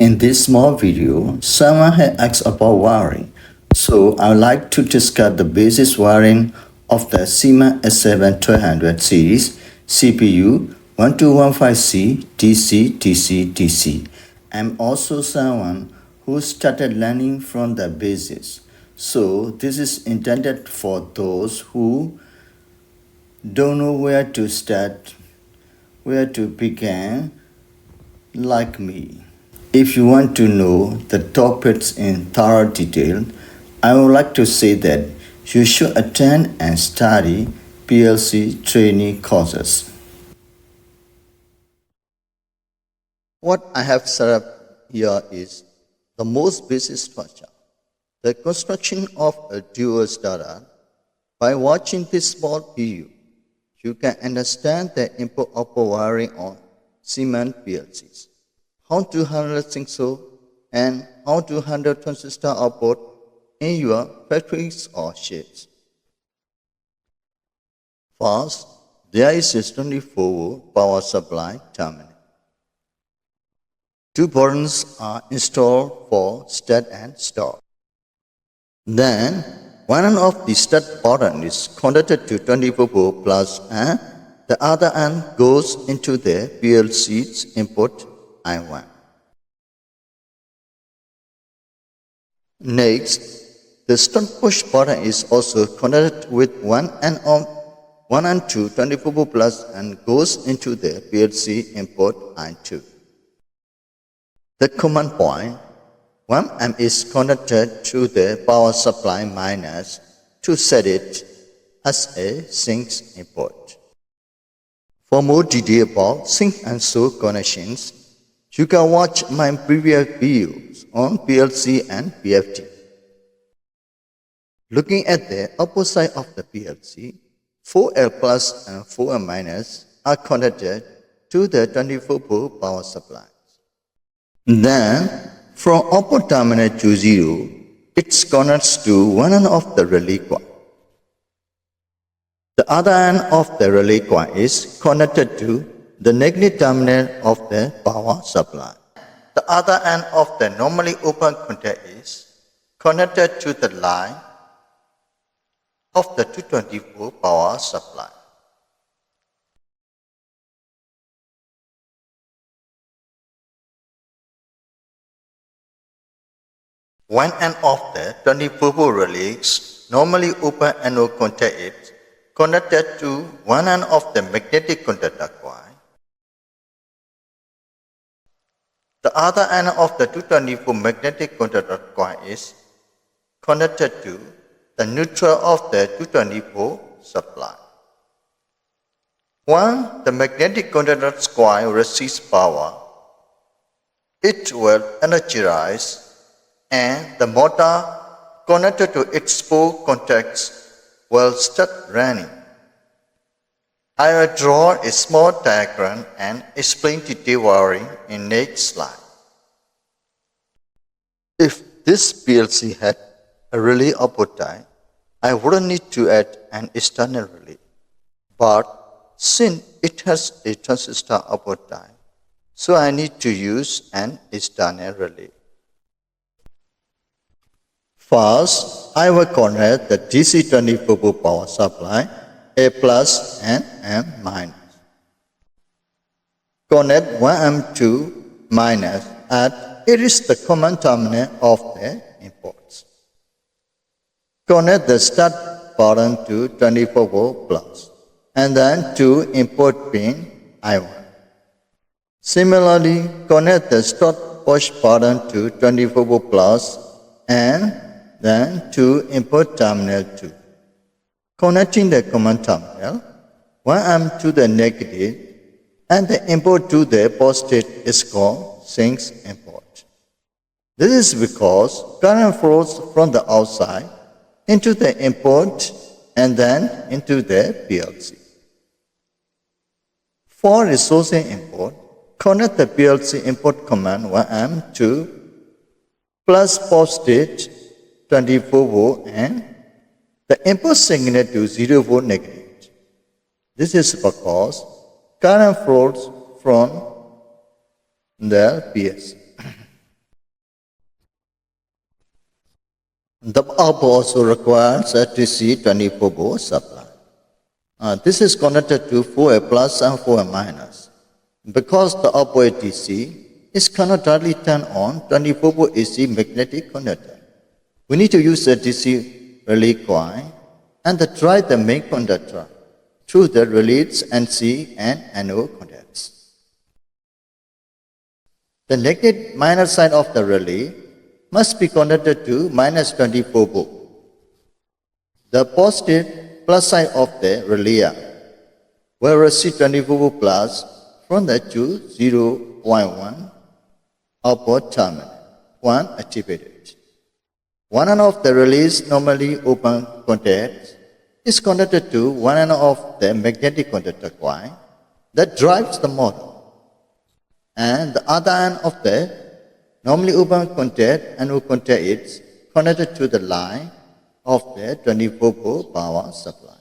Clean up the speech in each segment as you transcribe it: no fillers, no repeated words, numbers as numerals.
In this small video, someone had asked about wiring, so I would like to discuss the basic wiring of the Siemens S7-1200 series CPU 1215C DC. I'm also someone who started learning from the basics, so this is intended for those who don't know where to start, where to begin, like me. If you want to know the topics in thorough detail, I would like to say that you should attend and study PLC training courses. What I have set up here is the most basic structure, the construction of a dual starter. By watching this small video, you can understand the input-output wiring on Siemens PLCs, how to handle sensor, and how to handle transistor output in your factories or sheds. First, there is a 24-volt power supply terminal. Two buttons are installed for start and stop. Then, one end of the start button is connected to 24-volt plus and the other end goes into the PLC's input I1. Next, the start push button is also connected with one end to 24-volt plus and goes into the PLC input I2. The command point 1M is connected to the power supply minus to set it as a sync input. For more detail about sync and source connections, you can watch my previous videos on PLC and PFT. Looking at the upper side of the PLC, 4L plus and 4L minus are connected to the 24-volt power supply. Then, from output terminal to 0, it connects to one end of the relay coil. The other end of the relay coil is connected to the negative terminal of the power supply. The other end of the normally open contactor is connected to the line of the 220-volt power supply. One end of the 24-volt relay is normally open anode contactor is connected to one end of the magnetic contactor coil. The other end of the 220-volt magnetic contactor coil is connected to the neutral of the 220-volt supply. When the magnetic contactor coil receives power, it will energize and the motor connected to its four contacts will start running. I will draw a small diagram and explain detail wiring in next slide. If this PLC had a relay output die, I wouldn't need to add an external relay. But since it has a transistor output die, so I need to use an external relay. First, I will connect the DC 24-volt power supply A plus and M minus. Connect 1M to minus at it is the common terminal of the inputs. Connect the start button to 24-volt plus and then to input pin I1. Similarly, connect the start push button to 24-volt plus and then to input terminal 2. Connecting the common terminal, 1M to the negative and the input to the positive is called sync input. This is because current flows from the outside into the input and then into the PLC. For resourcing input, connect the PLC input command 1M to plus positive 24-volt and the input signal to 0-volt negative. This is because current flows from the PLC. The bulb also requires a DC 24-volt supply. This is connected to 4A plus and 4A minus. Because the output DC is cannot directly turn on 24-volt AC magnetic connector, we need to use a DC relay coil and drive the main conductor through the relays NC and anode contacts. The negative minus side of the relay must be connected to minus 24 volt. The positive plus side of the relay will receive 24 volt plus from the 0.1 output terminal, one activated. One end of the relays normally open contact is connected to one end of the magnetic conductor coil that drives the motor, and the other end of the normally open contact and contact is connected to the line of the 24-volt power supply.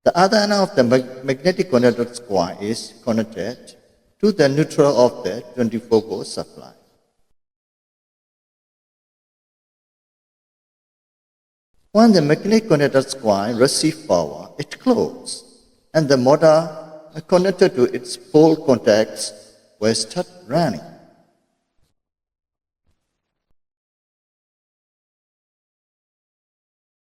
The other end of the magnetic conductor coil is connected to the neutral of the 24-volt supply. When the magnetic conductor coil receives power, it closes, and the motor connected to its pole contacts will start running.